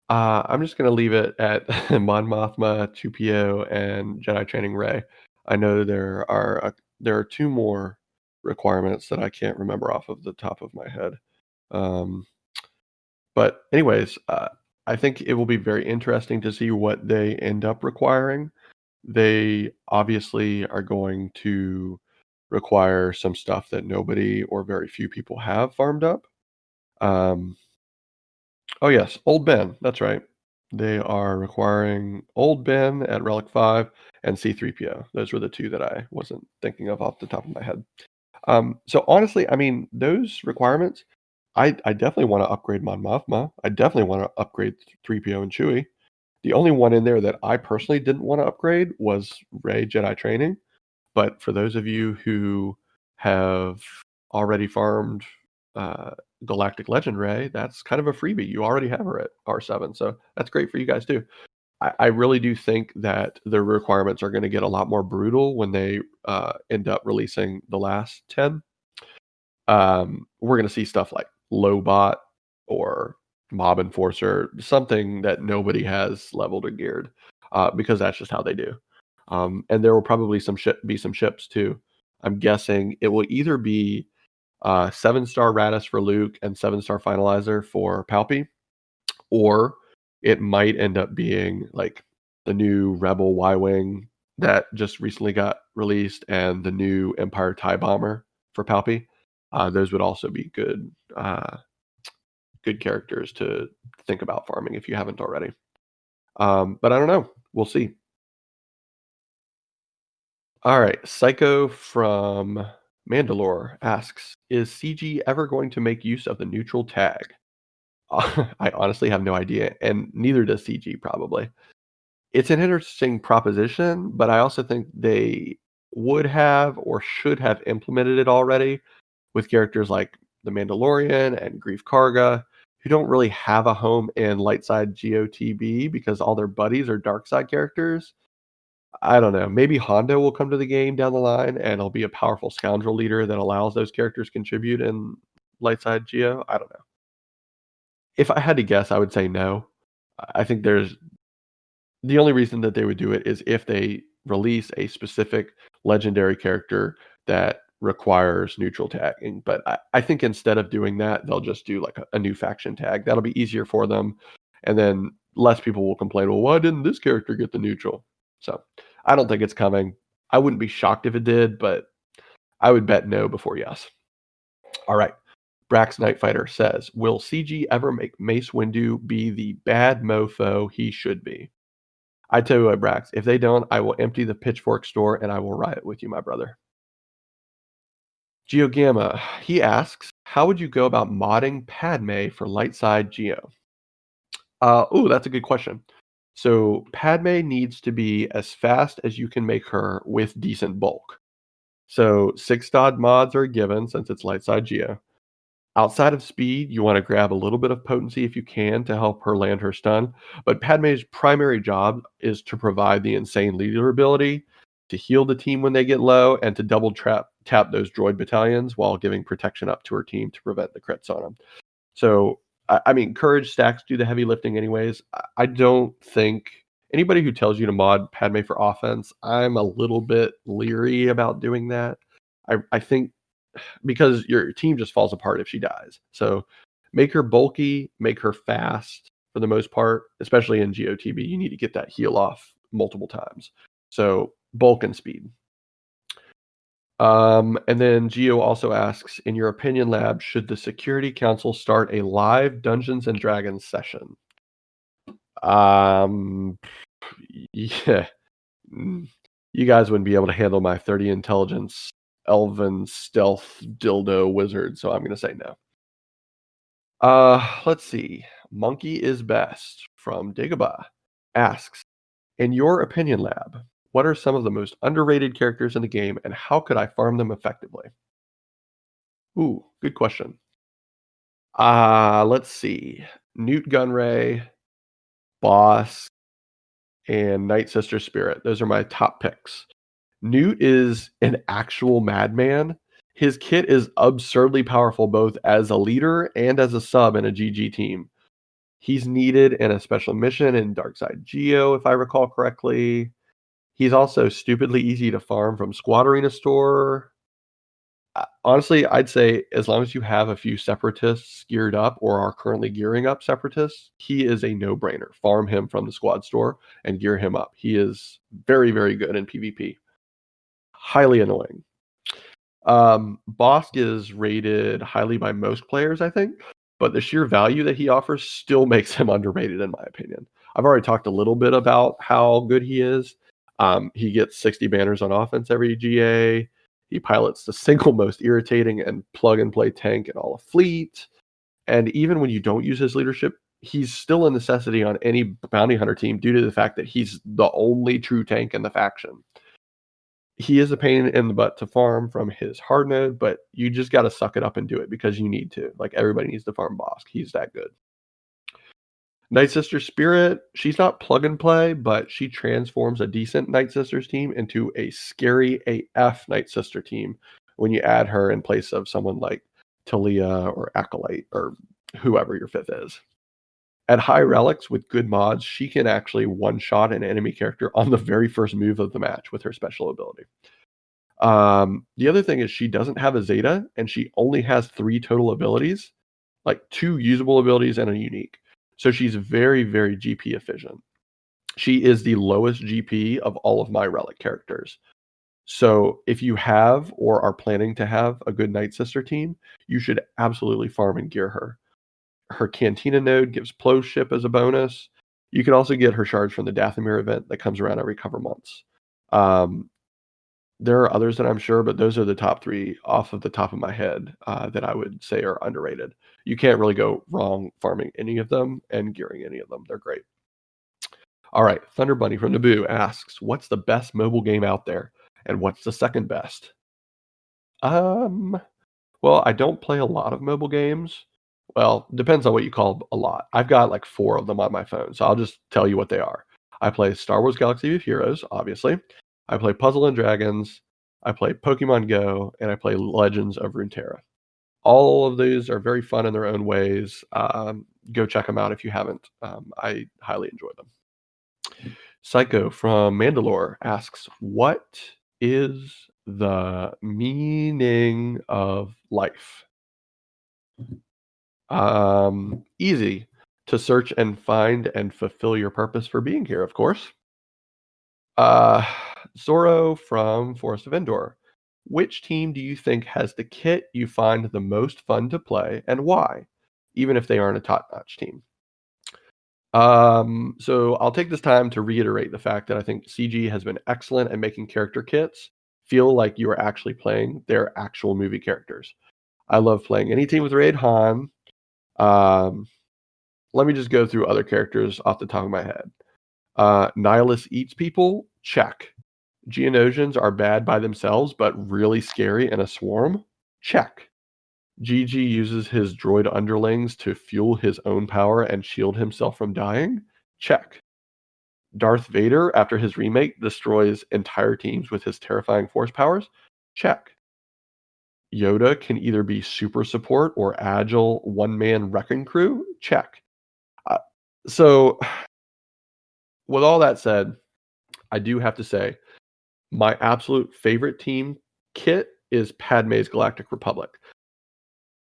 I'm just going to leave it at Mon Mothma, 2PO, and Jedi Training Ray. I know there are two more requirements that I can't remember off of the top of my head. Um, But anyways, I think it will be very interesting to see what they end up requiring. They obviously are going to require some stuff that nobody or very few people have farmed up. Um, oh yes, Old Ben, that's right. They are requiring Old Ben at Relic 5 and C3PO. Those were the two that I wasn't thinking of off the top of my head. So honestly, I mean, those requirements, I definitely want to upgrade Mon Mothma. I definitely want to upgrade 3PO and Chewie. The only one in there that I personally didn't want to upgrade was Rey Jedi Training. But for those of you who have already farmed uh, Galactic Legend Rey, that's kind of a freebie. You already have her at R7, so that's great for you guys too. I really do think that the requirements are going to get a lot more brutal when they end up releasing the last 10. We're going to see stuff like Lobot or Mob Enforcer, something that nobody has leveled or geared, because that's just how they do. And there will probably be some ships too. I'm guessing it will either be 7-star Radis for Luke and 7-star Finalizer for Palpy, or it might end up being like the new Rebel Y-Wing that just recently got released and the new Empire TIE Bomber for Palpy. Those would also be good characters to think about farming if you haven't already. But I don't know. We'll see. All right. Psycho from Mandalore asks, is CG ever going to make use of the neutral tag? I honestly have no idea, and neither does CG probably. It's an interesting proposition, but I also think they would have or should have implemented it already with characters like the Mandalorian and Grief Karga, who don't really have a home in light side GOTB because all their buddies are dark side characters. I don't know. Maybe Hondo will come to the game down the line and he'll be a powerful scoundrel leader that allows those characters contribute in light side Geo. I don't know. If I had to guess, I would say no. I think there's the only reason that they would do it is if they release a specific legendary character that requires neutral tagging. But I think instead of doing that, they'll just do like a new faction tag. That'll be easier for them. And then less people will complain, well, why didn't this character get the neutral? So I don't think it's coming. I wouldn't be shocked if it did, but I would bet no before yes. All right. Brax Nightfighter says, will CG ever make Mace Windu be the bad mofo he should be? I tell you what, Brax, if they don't, I will empty the Pitchfork store and I will riot with you, my brother. GeoGamma, he asks, how would you go about modding Padme for light side Geo? That's a good question. So Padme needs to be as fast as you can make her with decent bulk. So 6 mods are given since it's light side Geo. Outside of speed, you want to grab a little bit of potency if you can to help her land her stun. But Padme's primary job is to provide the insane leader ability, to heal the team when they get low, and to tap those droid battalions while giving protection up to her team to prevent the crits on them. So, I mean, courage stacks do the heavy lifting anyways. I don't think anybody who tells you to mod Padme for offense, I'm a little bit leery about doing that. I think because your team just falls apart if she dies. So make her bulky, make her fast for the most part, especially in GOTB. You need to get that heal off multiple times. So bulk and speed. And then Geo also asks, in your opinion, Lab, should the Security Council start a live Dungeons and Dragons session? Um, yeah. You guys wouldn't be able to handle my 30 intelligence elven stealth dildo wizard, so I'm going to say no. Let's see. Monkey is best from Dagobah asks, in your opinion, Lab, what are some of the most underrated characters in the game and how could I farm them effectively? Ooh, good question. Let's see. Newt Gunray, Boss, and Night Sister Spirit. Those are my top picks. Newt is an actual madman. His kit is absurdly powerful both as a leader and as a sub in a GG team. He's needed in a special mission in Darkside Geo, if I recall correctly. He's also stupidly easy to farm from Squad Arena Store. Honestly, I'd say as long as you have a few Separatists geared up or are currently gearing up Separatists, he is a no-brainer. Farm him from the Squad Store and gear him up. He is very, very good in PvP. Highly annoying. Bosk is rated highly by most players, I think, but the sheer value that he offers still makes him underrated, in my opinion. I've already talked a little bit about how good he is. He gets 60 banners on offense every GA. He pilots the single most irritating and plug and play tank in all of Fleet. And even when you don't use his leadership, he's still a necessity on any bounty hunter team due to the fact that he's the only true tank in the faction. He is a pain in the butt to farm from his hard node, but you just got to suck it up and do it because you need to. Like everybody needs to farm Bosk. He's that good. Night Sister Spirit, she's not plug and play, but she transforms a decent Night Sisters team into a scary AF Night Sister team when you add her in place of someone like Talia or Acolyte or whoever your fifth is. At high relics with good mods, she can actually one-shot an enemy character on the very first move of the match with her special ability. The other thing is she doesn't have a Zeta, and she only has 3 total abilities, like 2 usable abilities and a unique. So she's very, very GP efficient. She is the lowest GP of all of my relic characters. So if you have or are planning to have a good Night Sister team, you should absolutely farm and gear her. Her Cantina node gives Plo ship as a bonus. You can also get her shards from the Dathomir event that comes around every couple months. Um, there are others that I'm sure, but those are the top 3 off of the top of my head, that I would say are underrated. You can't really go wrong farming any of them and gearing any of them. They're great. All right, Thunder Bunny from Naboo asks, "What's the best mobile game out there, and what's the second best?" Um, well, I don't play a lot of mobile games. Well, depends on what you call a lot. I've got like 4 of them on my phone, so I'll just tell you what they are. I play Star Wars Galaxy of Heroes, obviously. I play Puzzle and Dragons. I play Pokemon Go, and I play Legends of Runeterra. All of these are very fun in their own ways. Go check them out if you haven't. I highly enjoy them. Psycho from Mandalore asks, "What is the meaning of life?" Easy. To search and find and fulfill your purpose for being here, of course. Uh, Zoro from Forest of Endor. Which team do you think has the kit you find the most fun to play and why? Even if they aren't a top-notch team. So I'll take this time to reiterate the fact that I think CG has been excellent at making character kits feel like you are actually playing their actual movie characters. I love playing any team with Raid Han. Um, Let me just go through other characters off the top of my head. Nihilus eats people, check. Geonosians are bad by themselves, but really scary in a swarm, check. Gigi uses his droid underlings to fuel his own power and shield himself from dying, check. Darth Vader, after his remake, destroys entire teams with his terrifying force powers, check. Yoda can either be super support or agile one-man wrecking crew, check. Uh, so with all that said, I do have to say my absolute favorite team kit is Padme's Galactic Republic.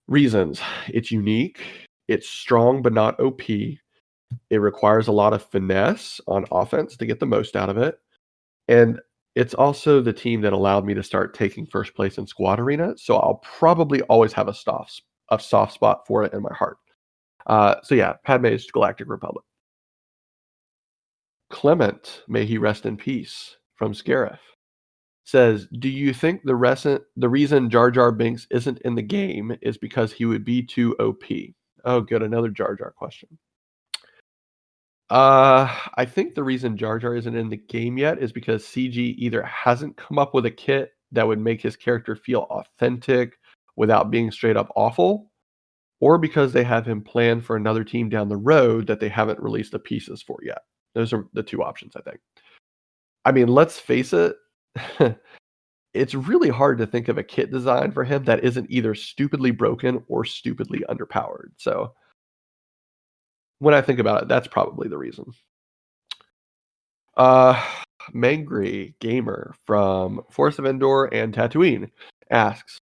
Reasons: it's unique, it's strong but not OP, it requires a lot of finesse on offense to get the most out of it, and it's also the team that allowed me to start taking first place in Squad Arena, so I'll probably always have a soft spot for it in my heart. So yeah, Padme's Galactic Republic. Clement, may he rest in peace, from Scarif, says, "Do you think the reason Jar Jar Binks isn't in the game is because he would be too OP?" Oh, good, another Jar Jar question. I think the reason Jar Jar isn't in the game yet is because CG either hasn't come up with a kit that would make his character feel authentic without being straight up awful, or because they have him planned for another team down the road that they haven't released the pieces for yet. Those are the 2 options, I think. I mean, let's face it, it's really hard to think of a kit design for him that isn't either stupidly broken or stupidly underpowered. So when I think about it, that's probably the reason. Uh, Mangry Gamer from Force of Endor and Tatooine asks,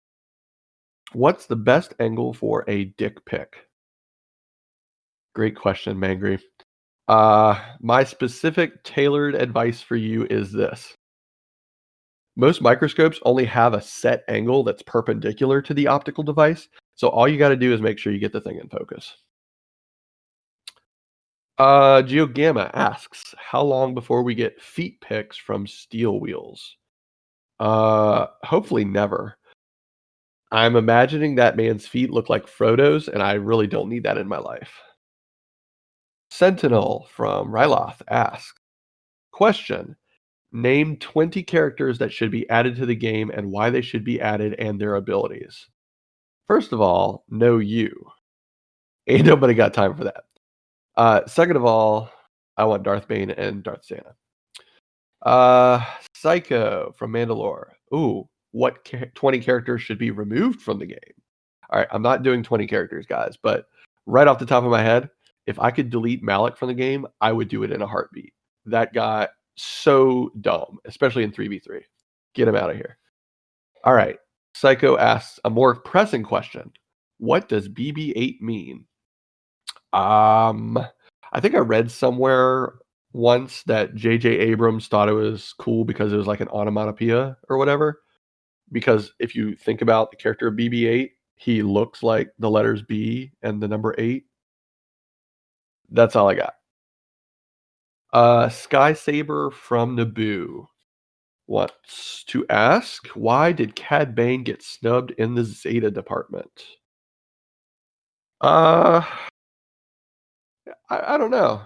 "What's the best angle for a dick pic?" Great question, Mangry. My specific tailored advice for you is this. Most microscopes only have a set angle that's perpendicular to the optical device, so all you gotta do is make sure you get the thing in focus. GeoGamma asks, "How long before we get feet pics from Steel Wheels?" Hopefully never. I'm imagining that man's feet look like Frodo's, and I really don't need that in my life. Sentinel from Ryloth asks, question, name 20 characters that should be added to the game and why they should be added and their abilities. First of all, no you. Ain't nobody got time for that. Second of all, I want Darth Bane and Darth Santa. Psycho from Mandalore. Ooh, what 20 characters should be removed from the game? All right, I'm not doing 20 characters, guys, but right off the top of my head, if I could delete Malik from the game, I would do it in a heartbeat. That guy, so dumb, especially in 3v3. Get him out of here. All right. Psycho asks a more pressing question. What does BB-8 mean? Um, I think I read somewhere once that J.J. Abrams thought it was cool because it was like an onomatopoeia or whatever. Because if you think about the character of BB-8, he looks like the letters B and the number 8. That's all I got. Sky Saber from Naboo wants to ask, why did Cad Bane get snubbed in the Zeta department? Uh, I don't know.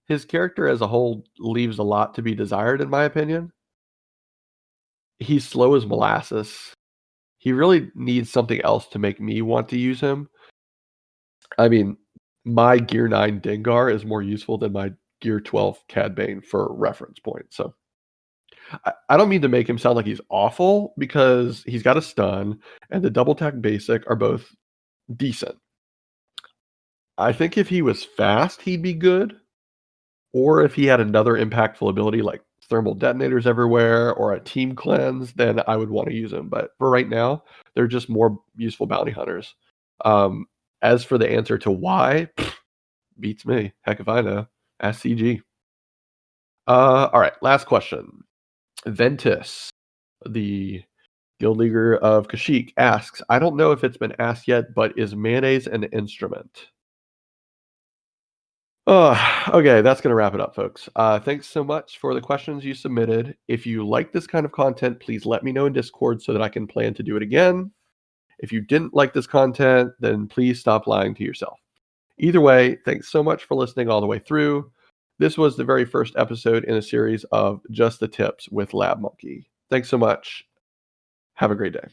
His character as a whole leaves a lot to be desired, in my opinion. He's slow as molasses. He really needs something else to make me want to use him. I mean, my Gear 9 Dengar is more useful than my Gear 12 Cad Bane for reference point. So I don't mean to make him sound like he's awful because he's got a stun and the double tech basic are both decent. I think if he was fast, he'd be good. Or if he had another impactful ability like thermal detonators everywhere or a team cleanse, then I would want to use him. But for right now, they're just more useful bounty hunters. Um, as for the answer to why, beats me. Heck if I know. Ask CG. All right, last question. Ventus, the guild leader of Kashyyyk, asks, I don't know if it's been asked yet, but is mayonnaise an instrument? Okay, that's gonna wrap it up, folks. Thanks so much for the questions you submitted. If you like this kind of content, please let me know in Discord so that I can plan to do it again. If you didn't like this content, then please stop lying to yourself. Either way, thanks so much for listening all the way through. This was the very first episode in a series of Just the Tips with LabMonkey. Thanks so much. Have a great day.